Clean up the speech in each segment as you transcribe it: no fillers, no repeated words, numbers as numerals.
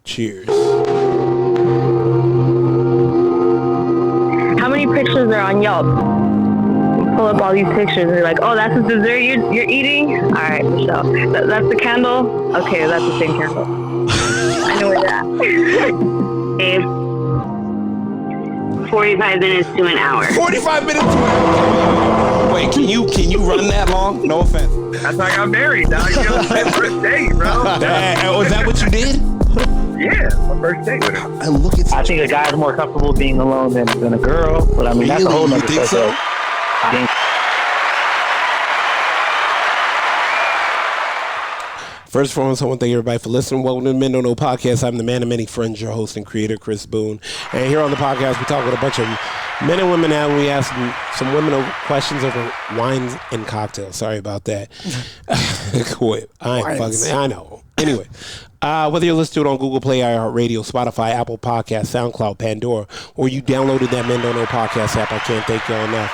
Cheers. How many pictures are on Yelp? Pull up all these pictures and you're like, oh, that's the dessert you're eating? All right, Michelle. That's the candle? Okay, that's the same candle. I know where that. 45 minutes to an hour. 45 minutes to an hour. Wait, can you run that long? No offense. That's like I'm married, dog. You know, first date, bro. Was that what you did? Yeah, my first date with him. And look at I think a guy's more comfortable being alone than a girl, but I mean, that's a whole you nother think so? subject. I think First and foremost, I want to thank everybody for listening. Welcome to the Men Don't Know Podcast. I'm the man of many friends, your host and creator, Chris Boone. And here on the podcast, we talk with a bunch of men and women now, and we ask some women questions over wines and cocktails. Sorry about that. Quit. I know. Anyway, whether you listen to it on Google Play, iHeartRadio, Spotify, Apple Podcasts, SoundCloud, Pandora, or you downloaded that Men Don't Know Podcast app, I can't thank y'all enough.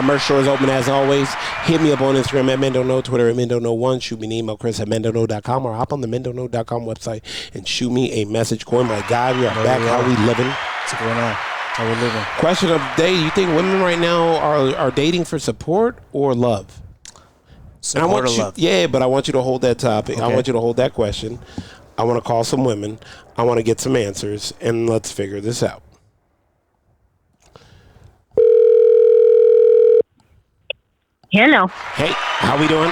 Merch store is open as always. Hit me up on Instagram at Men Don't Know, Twitter at Men Don't Know 1. Shoot me an email, Chris at mendontknow.com, or hop on the mendontknow.com website and shoot me a message. Corey, my guy, we are back. How we living? What's going on? How we living? Question of the day: you think women right now are dating for support or love? Support or love? Yeah, but I want you to hold that topic. Okay. I want you to hold that question. I want to call some women. I want to get some answers, and let's figure this out. Hello. Hey, how we doing?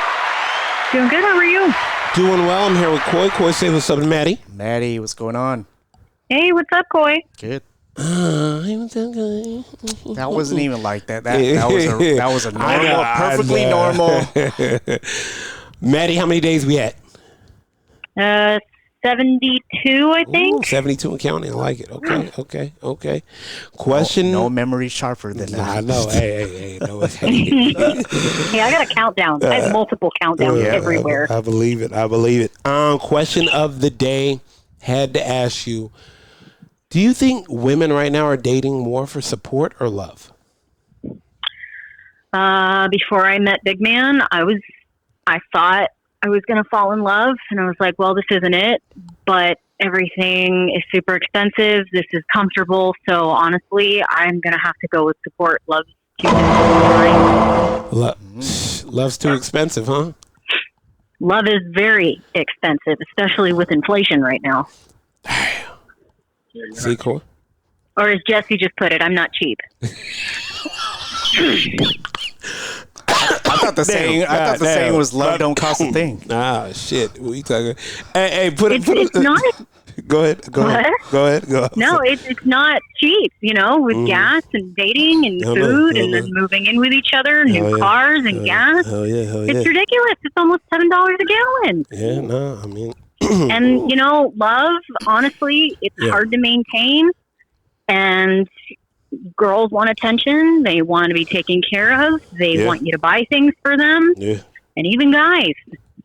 Doing good. How are you? Doing well. I'm here with Coy. Coy, say what's up to Maddie. Maddie, what's going on? Hey, what's up, Coy? Good. That That wasn't even like that. That was a normal, perfectly normal. Maddie, how many days we at? 72, I think. Ooh, 72 and counting. I like it. Okay. Question. No memory sharper than that. I know. Hey. No, Hey, I got a countdown. I have multiple countdowns everywhere. I believe it. Question of the day. Had to ask you. Do you think women right now are dating more for support or love? Before I met Big Man, I thought I was going to fall in love, and I was like, well, this isn't it, but everything is super expensive. This is comfortable. So honestly, I'm going to have to go with support. Love's too expensive. Love's too expensive, huh? Love is very expensive, especially with inflation right now. See, Cole? Or as Jesse just put it, I'm not cheap. I thought the saying was love don't cost a thing. Ah, shit. What you talking? Hey, put it. It's not. Go ahead. Go ahead. No, it's not cheap, with gas and dating and food and then moving in with each other, new cars and gas. Hell yeah. It's ridiculous. It's almost $7 a gallon. Yeah, no, I mean. And, love, honestly, it's hard to maintain. And girls want attention. They want to be taken care of. They want you to buy things for them. Yeah. And even guys,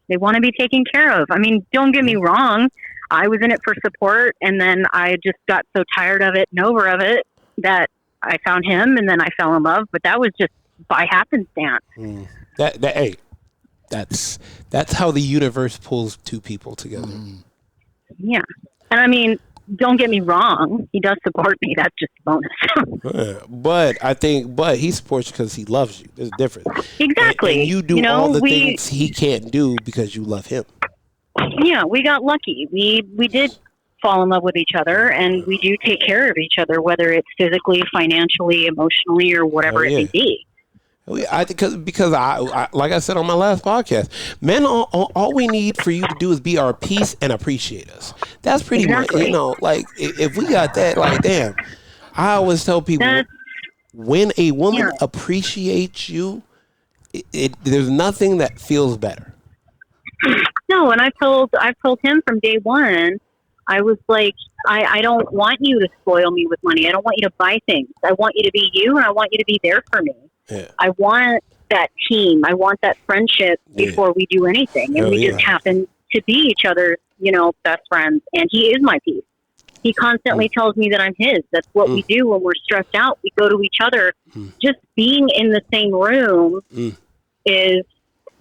they want to be taken care of. I mean, don't get me wrong. I was in it for support, and then I just got so tired of it and over of it that I found him, and then I fell in love. But that was just by happenstance. That's how the universe pulls two people together. Yeah. And I mean, don't get me wrong. He does support me. That's just a bonus. But he supports you because he loves you. There's a difference. Exactly. And you do all the things he can't do because you love him. Yeah, we got lucky. We did fall in love with each other, and we do take care of each other, whether it's physically, financially, emotionally, or whatever it may be. I think because I like I said on my last podcast, men all we need for you to do is be our peace and appreciate us. That's pretty much like if we got that, like damn. I always tell people when a woman appreciates you, there's nothing that feels better. No, and I've told him from day one. I was like, I don't want you to spoil me with money. I don't want you to buy things. I want you to be you, and I want you to be there for me. Yeah. I want that team. I want that friendship before we do anything. And we just happen to be each other's, best friends. And he is my peace. He constantly tells me that I'm his. That's what we do when we're stressed out. We go to each other. Just being in the same room is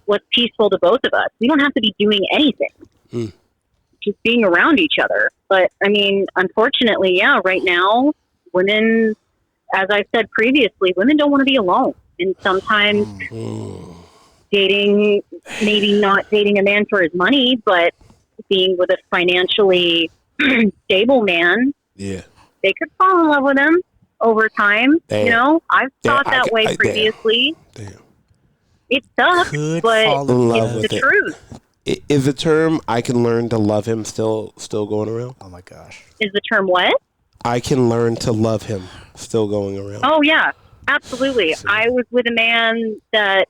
what's peaceful to both of us. We don't have to be doing anything. just being around each other. But I mean, unfortunately, yeah, right now, women, as I said previously, women don't want to be alone. And sometimes dating, maybe not dating a man for his money, but being with a financially stable man, Yeah. they could fall in love with him over time. Damn. You know, I've thought Damn, that way previously. Damn. It sucks, Could but fall in love it's with the it. truth. Is the term "I can learn to love him" still going around? Oh my gosh. Is the term what? I can learn to love him still going around. Oh yeah, absolutely. I was with a man that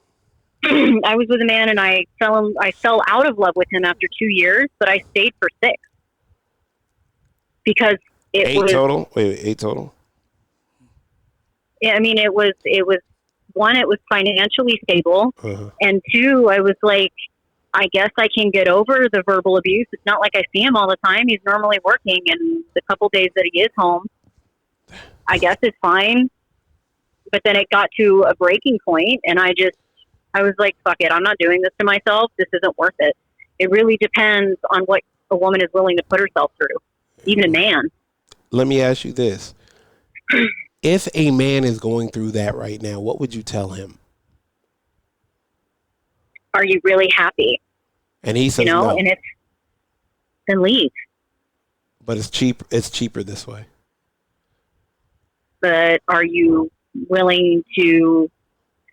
and I fell out of love with him after 2 years, but I stayed for 6 because it 8 was total. Wait, 8 total. Yeah, I mean, it was one, it was financially stable, Uh-huh. and 2, I was like, I guess I can get over the verbal abuse. It's not like I see him all the time. He's normally working, and the couple days that he is home, I guess it's fine. But then it got to a breaking point, and I was like, fuck it, I'm not doing this to myself. This isn't worth it. It really depends on what a woman is willing to put herself through, even a man. Let me ask you this. If a man is going through that right now, what would you tell him? Are you really happy? And he says You know, no. and then leave. But it's cheap. It's cheaper this way. But are you willing to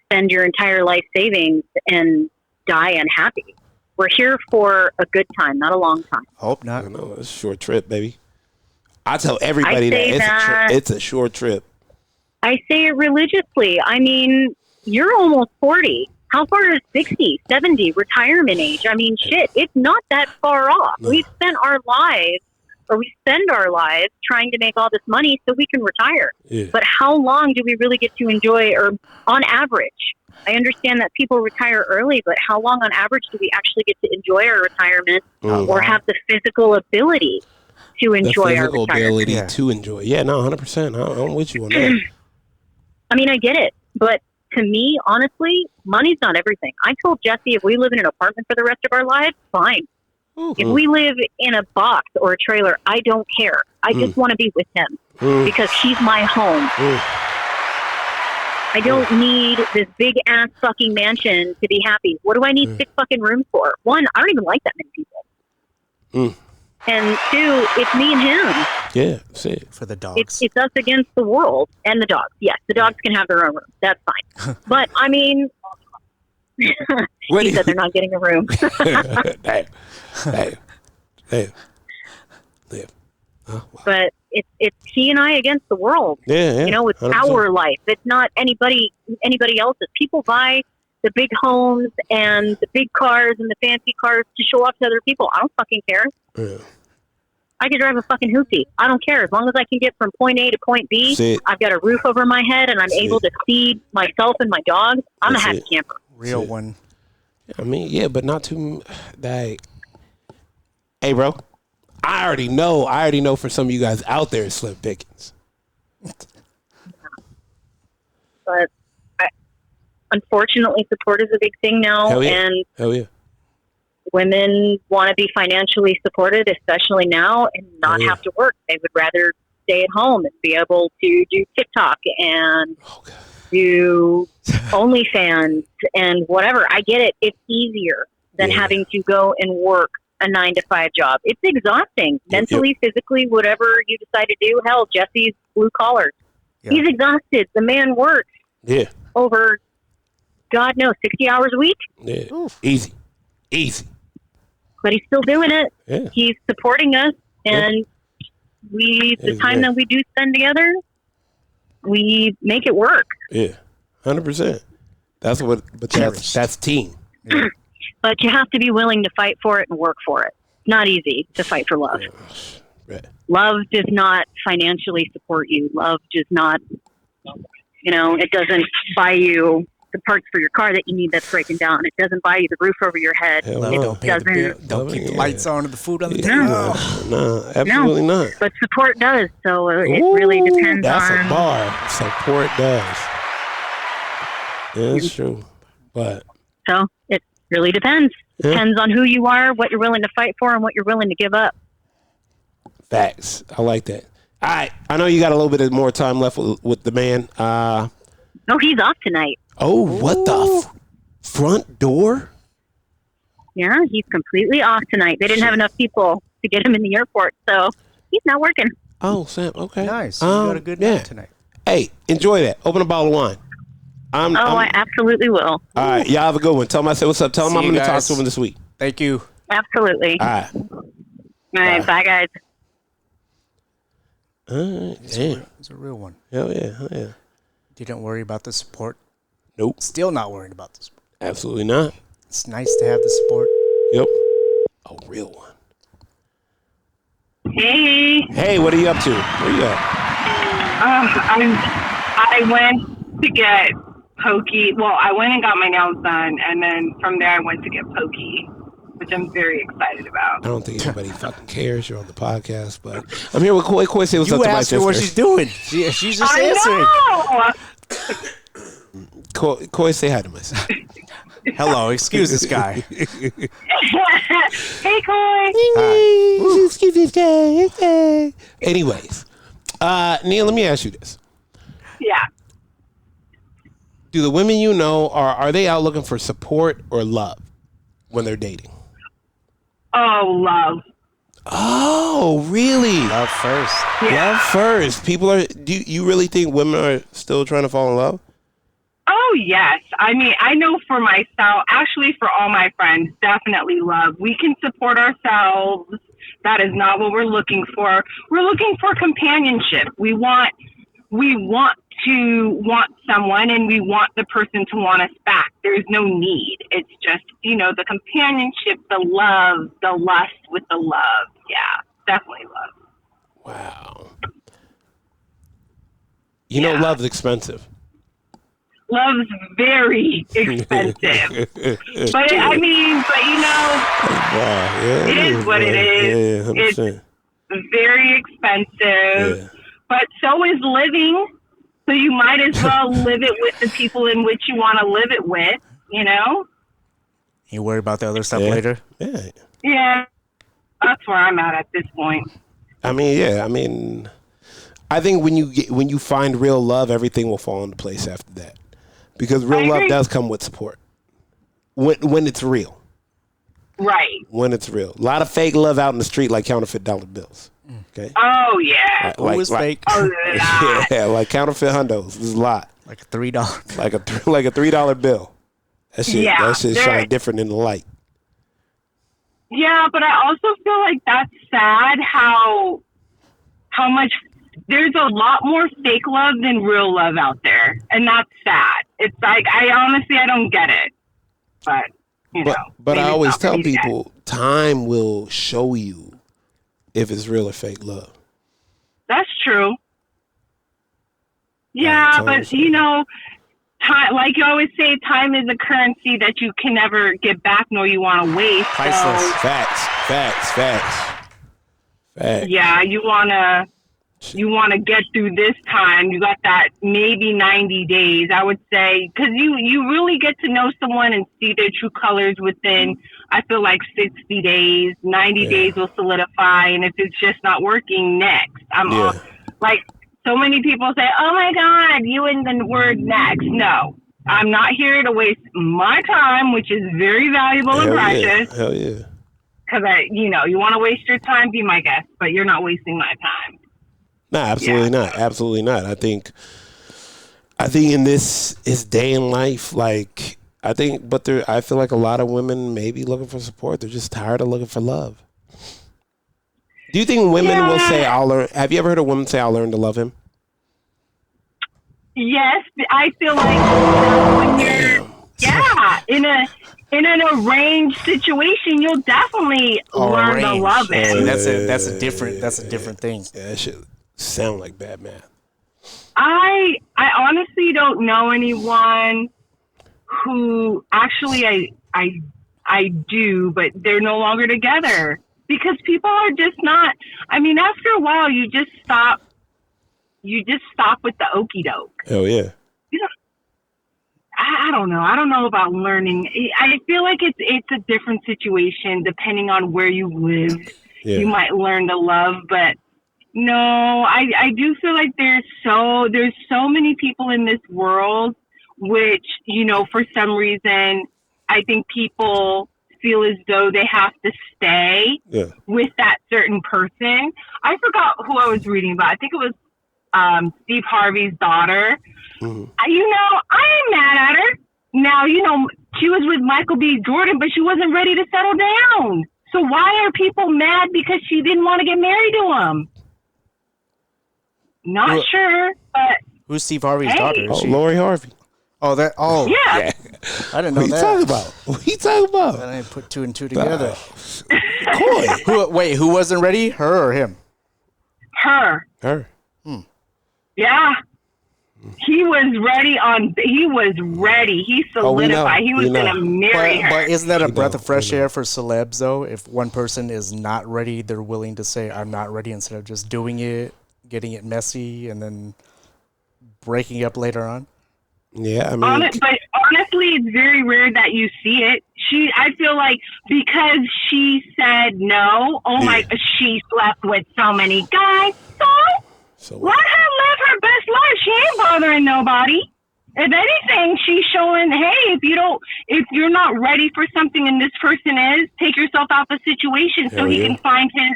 spend your entire life savings and die unhappy? We're here for a good time, not a long time. Hope I not. know it's a short trip, baby. I tell everybody I say that- it's a short trip. I say it religiously. I mean, you're almost 40. How far is 60, 70, retirement age? I mean, shit, it's not that far off. No. We spend our lives trying to make all this money so we can retire. Yeah. But how long do we really get to enjoy, or on average? I understand that people retire early, but how long on average do we actually get to enjoy our retirement or have the physical ability to enjoy the our physical retirement? ability Yeah. to enjoy. Yeah, no, 100%. I'm with you on that. I mean, I get it, but to me, honestly, money's not everything. I told Jesse, if we live in an apartment for the rest of our lives, fine. If we live in a box or a trailer, I don't care. I just want to be with him because he's my home. I don't need this big ass fucking mansion to be happy. What do I need 6 fucking rooms for? 1, I don't even like that many people. And 2, it's me and him. Yeah, see it. For the dogs. It's us against the world and the dogs. Yes, the dogs can have their own room. That's fine. But I mean, What he do said they're not getting a room. Damn. But it's he and I against the world. Yeah. You know, it's 100%. our life. It's not anybody else's. People buy the big homes and the big cars and the fancy cars to show off to other people. I don't fucking care. Yeah. I could drive a fucking hoopty. I don't care. As long as I can get from point A to point B, See it. I've got a roof over my head and I'm See able it. to feed myself and my dogs. I'm That's a happy it. camper. Real Shit. one. I mean, yeah, but not too. Like, hey, bro, I already know. For some of you guys out there, it's slim pickings. But unfortunately, support is a big thing now, Hell yeah. and Hell yeah. women want to be financially supported, especially now, and not Yeah. have to work. They would rather stay at home and be able to do TikTok and Oh, God. do OnlyFans and whatever. I get it. It's easier than Yeah. having to go and work a 9-to-5 job. It's exhausting, mentally, physically, whatever you decide to do. Hell, Jesse's blue collar. Yeah. He's exhausted. The man works Yeah. over, God knows, 60 hours a week, Yeah. Easy. but he's still doing it. Yeah. He's supporting us, and the time that we do spend together, we make it work. Yeah. 100%. That's what. But that's team. But you have to be willing to fight for it and work for it. It's not easy to fight for love. Right. Love does not financially support you. Love does not, it doesn't buy you the parts for your car that you need that's breaking down. It doesn't buy you the roof over your head. Hell They no. don't pay the bill. Doesn't- Don't keep the Yeah. lights on and the food on the Yeah. table. No, absolutely not. But support does. So it really Ooh, depends that's on. a bar. Support does. Yeah, it's true. But So it really depends. Depends on who you are, what you're willing to fight for, and what you're willing to give up. Facts. I like that. All right. I know you got a little bit of more time left with the man. No, he's off tonight. Oh, what the front door? Yeah, he's completely off tonight. They didn't have enough people to get him in the airport, so he's not working. Oh, Sam. Okay. Nice. You got a good night tonight. Hey, enjoy that. Open a bottle of wine. I absolutely will. All right. Y'all have a good one. Tell him I said what's up. Tell him I'm going to talk to him this week. Thank you. Absolutely. All right. All right. Bye, guys. Damn. It's a real one. Hell yeah. Hell yeah. Didn't worry about the support. Nope. Still not worried about the support. Absolutely not. It's nice to have the support. Yep. A real one. Hey. Hey, what are you up to? Where you at? I went to get pokey. Well, I went and got my nails done, and then from there I went to get pokey, which I'm very excited about. I don't think anybody fucking cares. You're on the podcast, but I'm here with Koi. Koi, say what's up You to my asked her what she's doing. She's just answering. I Koi, say hi to myself. Hello, excuse this guy. Hey, Coy. Excuse this guy. Hey. Anyways, Neil, let me ask you this. Yeah. Do the women you know, are they out looking for support or love when they're dating? Oh, love. Oh, really? Love first. Yeah. Love first. People are. Do you really think women are still trying to fall in love? Oh, yes. I mean, I know for myself, actually for all my friends, definitely love. We can support ourselves. That is not what we're looking for. We're looking for companionship. We want someone, and we want the person to want us back. There's no need. It's just, the companionship, the love, the lust with the love. Yeah, definitely love. Wow. Love's expensive. Love's very expensive. But it is what it is. Yeah, it's very expensive. Yeah. But so is living. So you might as well live it with the people in which you want to live it with, You worry about the other stuff later? Yeah. Yeah. That's where I'm at this point. I think when you find real love, everything will fall into place after that. Because real love does come with support. When it's real. Right. When it's real. A lot of fake love out in the street like counterfeit dollar bills. Okay. Oh, yeah. Who fake? Oh, yeah, like counterfeit hundos. There's a lot. Like a $3. Like a $3 bill. That shit shine different in the light. Yeah, but I also feel like that's sad how much there's a lot more fake love than real love out there, and that's sad. It's like I don't get it, but But I always tell people, time will show you if it's real or fake love. That's true. Yeah, but time, like you always say, time is a currency that you can never get back, nor you want to waste. Priceless. So, Facts. yeah, you want to get through this time. You got that maybe 90 days, I would say, because you really get to know someone and see their true colors within, I feel like 60 days, 90 days will solidify. And if it's just not working, next. So many people say, oh my God, you and the word next. No, I'm not here to waste my time, which is very valuable and precious. Hell yeah. Because you want to waste your time, be my guest, but you're not wasting my time. No, absolutely not. Absolutely not. I think in this day in life, I feel like a lot of women may be looking for support. They're just tired of looking for love. Do you think women will say, have you ever heard a woman say, I'll learn to love him? Yes, I feel like when you're, in an arranged situation, you'll definitely learn to love him. See, that's a different thing. Yeah, that shit sound like bad math. I honestly don't know anyone who actually I do, but they're no longer together because people are just not. I mean, after a while, you just stop with the okie doke. Hell yeah. I don't know. I don't know about learning. I feel like it's a different situation depending on where you live. Yeah. You might learn to love, but no, I do feel like there's so many people in this world, which, you know, for some reason, I think people feel as though they have to stay with that certain person. I forgot who I was reading about. I think it was Steve Harvey's daughter. Mm-hmm. You know, I ain't mad at her. Now, you know, she was with Michael B. Jordan, but she wasn't ready to settle down. So why are people mad because she didn't want to get married to him? Not sure, but who's Steve Harvey's daughter? Oh, Lori Harvey. Oh, that. Oh, yeah. I didn't know that. What are you talking about? What are you talking about? I didn't put two and two together. Coy. Who wasn't ready? Her or him? Her. Yeah. He was ready. He solidified. He was going to marry her. But isn't that a breath of fresh air for celebs, though? If one person is not ready, they're willing to say, I'm not ready, instead of just doing it, getting it messy, and then breaking up later on. Yeah, I mean... But honestly, it's very rare that you see it. I feel like because she said no, she slept with so many guys, so let her live her best life. She ain't bothering nobody. If anything, she's showing, hey, if you're not ready for something and this person is, take yourself out the situation so he can find his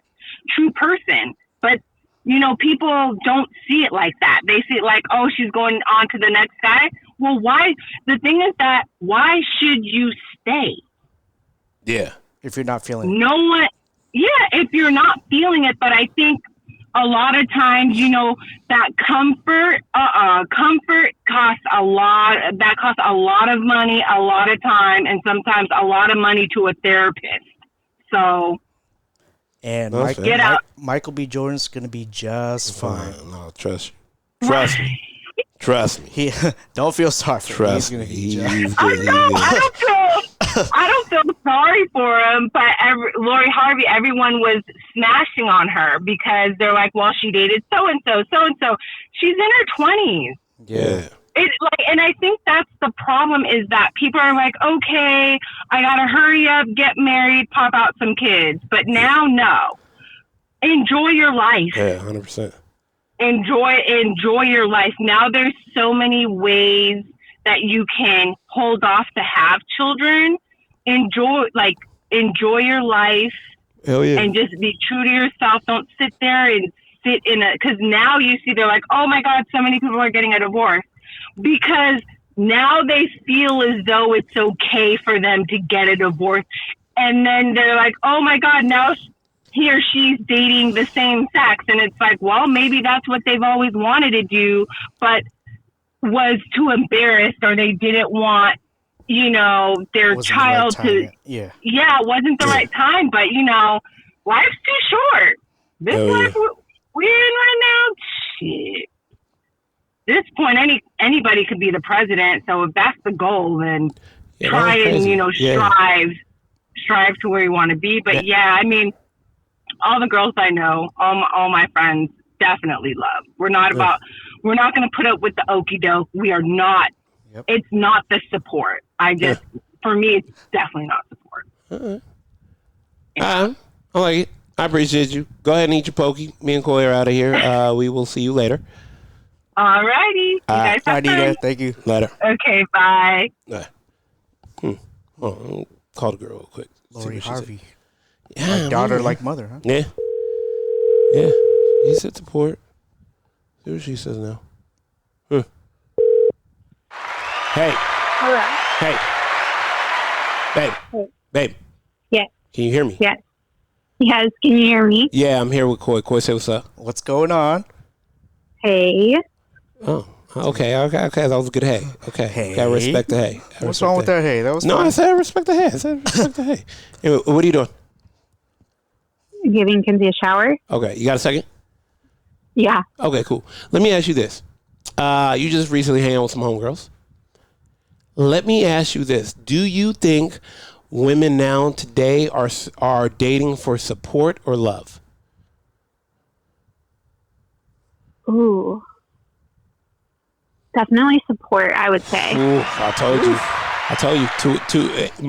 true person. But, you know, people don't see it like that. They see it like, oh, she's going on to the next guy. Well, why? The thing is that, why should you stay? Yeah. If you're not feeling it. No one, if you're not feeling it, but I think a lot of times, you know, that comfort costs a lot. That costs a lot of money, a lot of time, and sometimes a lot of money to a therapist. So, and get out. Michael B. Jordan's going to be just fine. No, trust me. Trust me. He don't feel sorry for him. He's going to be just I don't feel sorry for him, but Lori Harvey, everyone was smashing on her because they're like, well, she dated so-and-so. She's in her 20s. Yeah. It's like, and I think that's the problem, is that people are like, okay, I got to hurry up, get married, pop out some kids. But now, no. Enjoy your life. Yeah, 100%. Enjoy your life. Now there's so many ways that you can hold off to have children. Enjoy your life. Hell yeah. And just be true to yourself. Don't sit there and because now you see, they're like, oh my God, so many people are getting a divorce. Because now they feel as though it's okay for them to get a divorce. And then they're like, oh my God, now he or she's dating the same sex. And it's like, well, maybe that's what they've always wanted to do, but was too embarrassed, or they didn't want, you know, their child to. Yeah, it wasn't the right time. But, you know, life's too short. This life we're in right now, shit. At this point, anybody could be the president. So if that's the goal, then try and, you know, strive to where you want to be. But I mean, all the girls I know, all my friends definitely love. We're not going to put up with the okie doke. We are not. Yep. It's not the support. For me, it's definitely not support. I like it. I appreciate you. Go ahead and eat your pokey. Me and Coy are out of here. We will see you later. All righty. You guys have fun. Thank you. Later. Okay, bye. Oh, call the girl real quick. Lori Harvey. Yeah, like daughter, like mother, huh? Yeah. Yeah. He said support. See what she says now. Hey. Hello. Hey. Babe. Hey. Babe. Yes. Can you hear me? Yes. Yes. Can you hear me? Yeah, I'm here with Coy. Coy, say what's up. What's going on? Hey. Oh, okay. That was a good hey. Okay. Hey. Gotta respect the hey. What's wrong with that hey? That was no, fun. I said respect the hey. Anyway, what are you doing? Giving Kinsey a shower. Okay. You got a second? Yeah. Okay, cool. Let me ask you this. You just recently hang out with some homegirls. Let me ask you this. Do you think women now today are dating for support or love? Ooh. Definitely support, I would say. Ooh, I told you.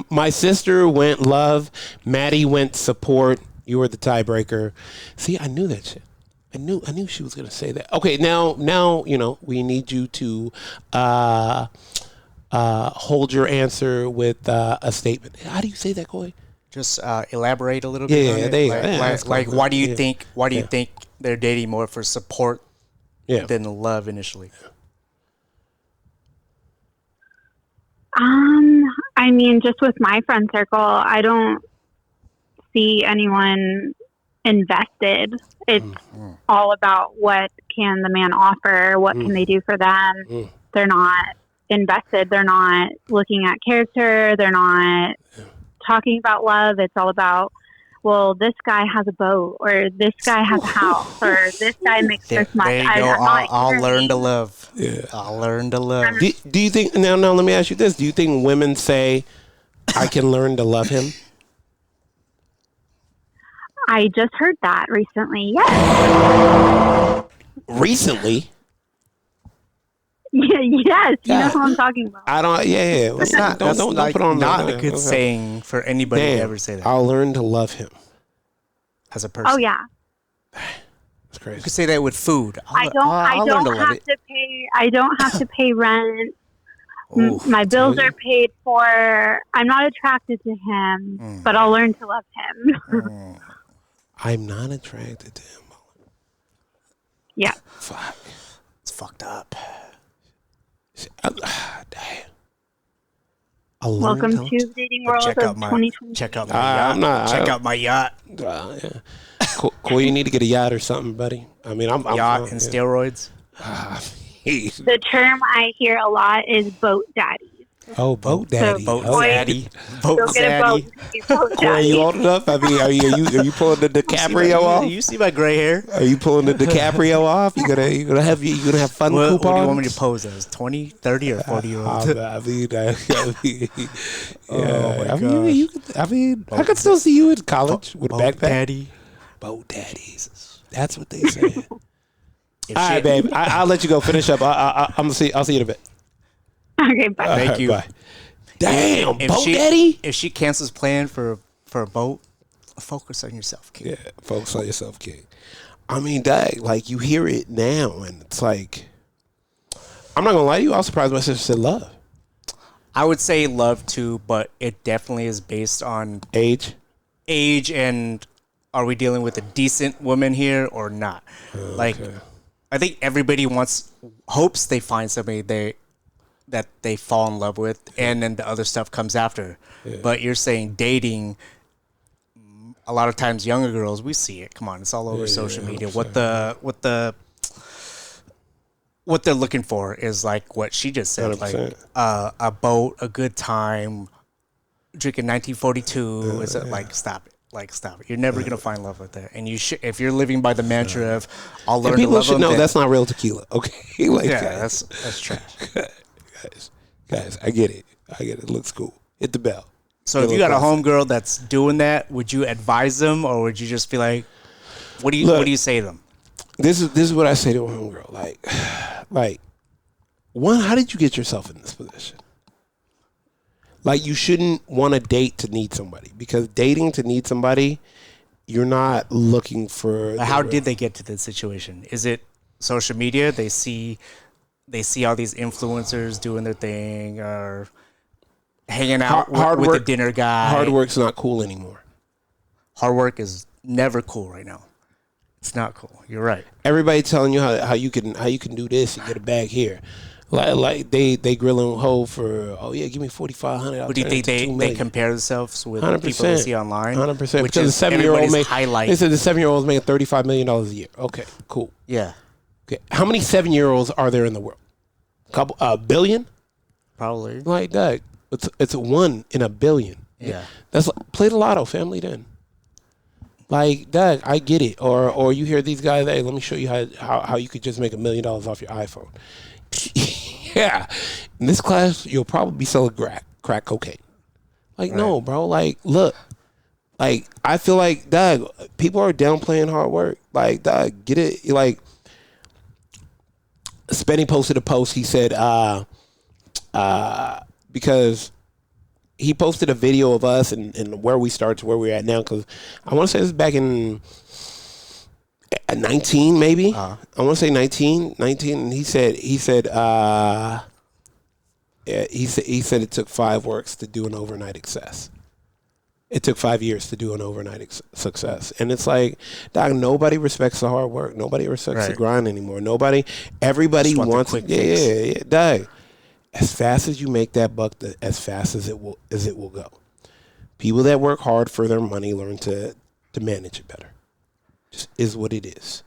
My sister went love. Maddie went support. You were the tiebreaker. See, I knew that shit. I knew she was gonna say that. Okay, now we need you to hold your answer with a statement. How do you say that, Coy? Just elaborate a little bit. Yeah, on it. they like why do you think they're dating more for support than love initially? I mean, just with my friend circle, I don't see anyone invested. It's all about what can the man offer, what can they do for them. They're not invested. They're not looking at character. They're not talking about love. It's all about, well, this guy has a boat, or this guy has a house, or this guy makes this much. There you go. I'll learn to love. Yeah. I'll learn to love. Do you think, now let me ask you this. Do you think women say, I can learn to love him? I just heard that recently. Yes. Recently? Yeah, yes. You know who I'm talking about. I don't. Yeah. Don't put on not a good okay. saying for anybody to ever say that. I'll learn to love him as a person. Oh yeah. That's crazy. You could say that with food. I don't have to pay. I don't have to pay rent. My bills are paid for. I'm not attracted to him, but I'll learn to love him. I'm not attracted to him. Yeah. Fuck. It's fucked up. Damn. Welcome to the dating world of 2020. Check out my yacht. Check out my yacht. Yeah. Cool. You need to get a yacht or something, buddy. I mean, I'm yacht and steroids. The term I hear a lot is boat daddy. Oh, boat daddy. Boat daddy. Boat daddy. Are you old enough? I mean, are you pulling the DiCaprio off? You see my gray hair? Are you pulling the DiCaprio off? You gonna have fun coupons? What do you want me to pose as? 20, 30, or 40-year-old? I could still see you in college with a backpack. Daddy. Boat daddies. That's what they say. All right, babe. I'll let you go. Finish up. I'll see you in a bit. Okay, bye. Thank you. Bye. Damn, if boat daddy. If she cancels plan for a boat, focus on yourself, King. Yeah, focus on yourself, King. I mean, dang, like you hear it now, and it's like, I'm not gonna lie to you. I was surprised my sister said love. I would say love too, but it definitely is based on age, and are we dealing with a decent woman here or not? Like, I think everybody hopes they find somebody that they fall in love with, and then the other stuff comes after. Yeah. But you're saying dating, a lot of times younger girls, we see it. Come on, it's all over social media. 100%. What they're looking for is like what she just said, 100%. Like a boat, a good time, drinking 1942. Is it like stop it? Like stop it! You're never gonna find love with that, and if you're living by the mantra of "I'll learn to love them." People should know that's not real tequila. Okay, that's trash. Guys, I get it. It looks cool. Hit the bell. So if you got a homegirl that's doing that, would you advise them, or would you just be like, what do you say to them? This is what I say to a homegirl. Like, one, how did you get yourself in this position? Like, you shouldn't want to date to need somebody, because dating to need somebody, you're not looking for. How did they get to this situation? Is it social media? They see all these influencers doing their thing, or hanging out with the dinner guy. Hard work's not cool anymore. Hard work is never cool right now. It's not cool. You're right. Everybody telling you how you can do this and get a bag here. Like they grilling Ho for, give me $4,500. What do you think they compare themselves with 100%, people they see online? 100%. Because the 7-year-old They said the 7-year-old's making $35 million a year. Okay, cool. Yeah. Okay, how many 7-year-olds are there in the world? A billion? Probably. Like that. It's 1 in a billion. Yeah. That's play the lotto, family. Then. Like that, I get it. Or you hear these guys, hey, let me show you how you could just make $1 million off your iPhone. Yeah, in this class, you'll probably be selling crack cocaine. Like, right. No, bro. Like, look. Like, I feel like, dog, people are downplaying hard work. Like, dog, get it. Like, Spenny posted a post. He said, because he posted a video of us and where we started to where we're at now. Because I want to say this is back in at 19, maybe. I want to say 19. And he said it took 5 works to do an overnight success. It took 5 years to do an overnight success. And it's like, dog, nobody respects the hard work. Nobody respects the grind anymore. Everybody wants quick fix. Yeah, dog. As fast as you make that buck, as fast as it will go. People that work hard for their money learn to manage it better. Just is what it is.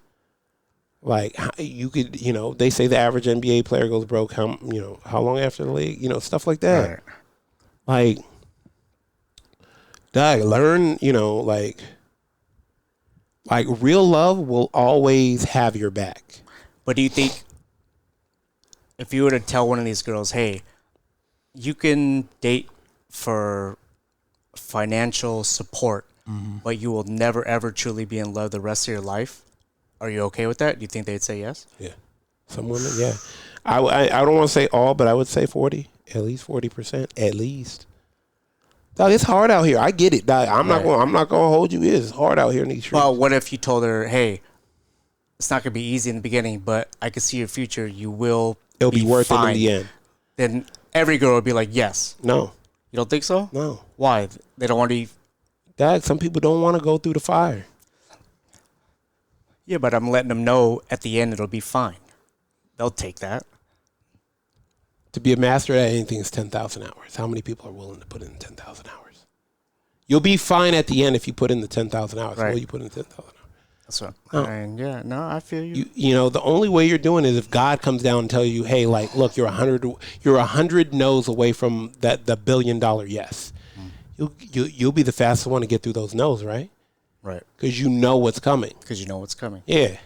Like, you could, they say the average NBA player goes broke how long after the league, stuff like that. Right. Like, dog, learn, like real love will always have your back. But do you think if you were to tell one of these girls, hey, you can date for financial support, but you will never, ever truly be in love the rest of your life, are you okay with that? Do you think they'd say yes? Yeah. Some women, yeah. I don't want to say all, but I would say 40, at least 40%, at least. Dog, it's hard out here. I get it, dog. I'm not going to hold you. It's hard out here in these streets. Well, what if you told her, hey, it's not going to be easy in the beginning, but I can see your future. It'll be worth fine. it in the end. Then every girl would be like, yes. No. You don't think so? No. Why? They don't want to. Dog, some people don't want to go through the fire. Yeah, but I'm letting them know at the end it'll be fine. They'll take that. To be a master at anything is 10,000 hours. How many people are willing to put in 10,000 hours? You'll be fine at the end if you put in the 10,000 hours. Right. Will you put in 10,000 hours? That's what. Oh. I feel you. The only way you're doing is if God comes down and tells you, hey, like, look, you're 100 no's away from the $1 billion yes. You'll be the fastest one to get through those no's, right? Right. Because you know what's coming. Because you know what's coming. Yeah.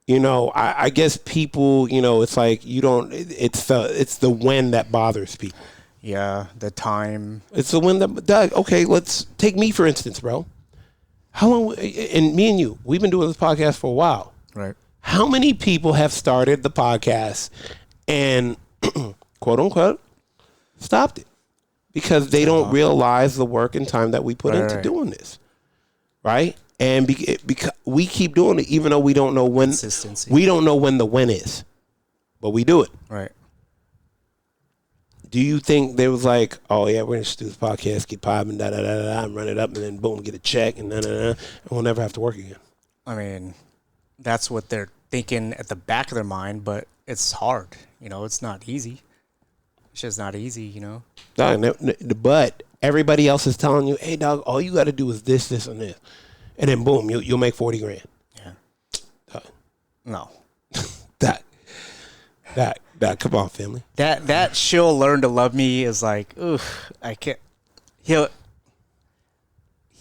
I guess people, it's like it's the when that bothers people. Yeah, the time. It's the when that, Doug, okay, let's take me for instance, bro. How long, and me and you, we've been doing this podcast for a while. Right. How many people have started the podcast and, quote unquote, stopped it? Because they don't realize the work and time that we put into doing this. Right? And because we keep doing it, even though we don't know when. Consistency. We don't know when the when is, but we do it. Right. Do you think there was like, oh yeah, we're gonna just do this podcast, get popping, and run it up, and then boom, get a check, and and we'll never have to work again? I mean, that's what they're thinking at the back of their mind, but it's hard. It's not easy. It's just not easy. But everybody else is telling you, hey, dog, all you got to do is this, this, and this, and then boom, you'll make 40 grand. Yeah. No. That. Come on, family. That she'll learn to love me is like, oof, I can't. He'll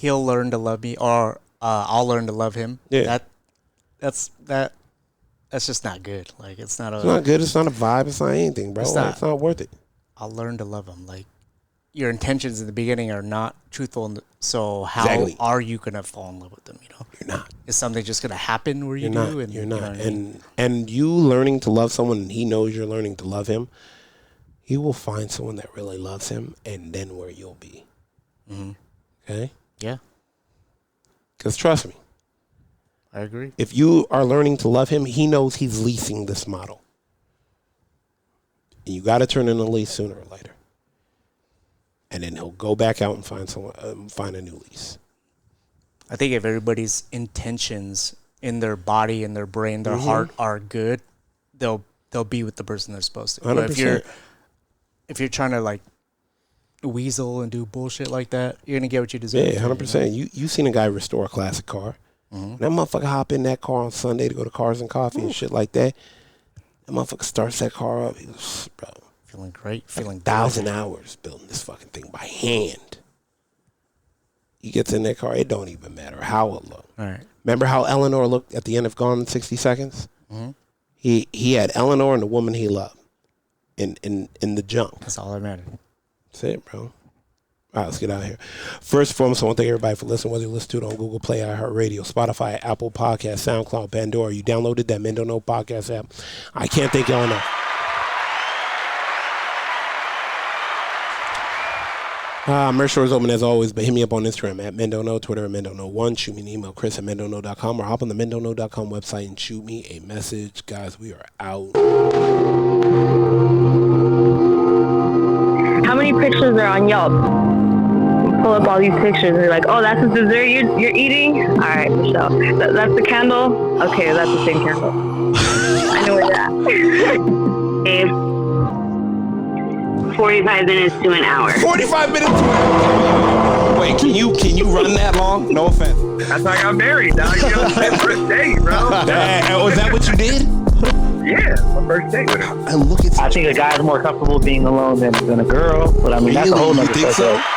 learn to love me, or I'll learn to love him. Yeah. That's just not good. Like it's not good. It's not a vibe. It's not anything, bro. It's not worth it. I'll learn to love him. Like your intentions in the beginning are not truthful. So how are you gonna fall in love with them? You're not. Is something just gonna happen where you're do? And you're not. You know what I mean? And you learning to love someone, and he knows you're learning to love him. He will find someone that really loves him, and then where you'll be. Mm-hmm. Okay. Yeah. Because trust me, I agree. if you are learning to love him, he knows he's leasing this model. And you got to turn in a lease sooner or later. And then he'll go back out and find a new lease. I think if everybody's intentions in their body and their brain, their heart are good, they'll be with the person they're supposed to. 100%. If you're trying to like weasel and do bullshit like that, you're gonna get what you deserve. Yeah, 100%. You seen a guy restore a classic car. That motherfucker hop in that car on Sunday to go to Cars and Coffee and shit like that. That motherfucker starts that car up. He goes, bro, feeling great, feeling 1,000 hours building this fucking thing by hand. He gets in that car, it don't even matter how it looked. All right. Remember how Eleanor looked at the end of Gone in 60 Seconds? Mm-hmm. He had Eleanor and the woman he loved in the junk. That's all that mattered. That's it, bro. All right, let's get out of here. First and foremost, I want to thank everybody for listening, whether you listen to it on Google Play, iHeartRadio, Spotify, Apple Podcasts, SoundCloud, Pandora. You downloaded that Men Don't Know podcast app. I can't thank y'all enough. Merch store is open as always, but hit me up on Instagram at Men Don't Know, Twitter at Men Don't Know 1. Shoot me an email, Chris at mendontknow.com, or hop on the mendontknow.com website and shoot me a message. Guys, we are out. How many pictures are on Yelp? Pull up all these pictures and you're like, oh, that's the dessert you're eating? All right, Michelle. That's the candle? Okay, that's the same candle. I know where you're at. 45 minutes to an hour. 45 minutes to an hour. Wait, can you run that long? No offense. That's how I got married, dog. You know, first date, bro. Was that what you did? Yeah, my first date with her. And look at I think a guy's more comfortable being alone than a girl, but I mean, that's a whole you nother think so? subject.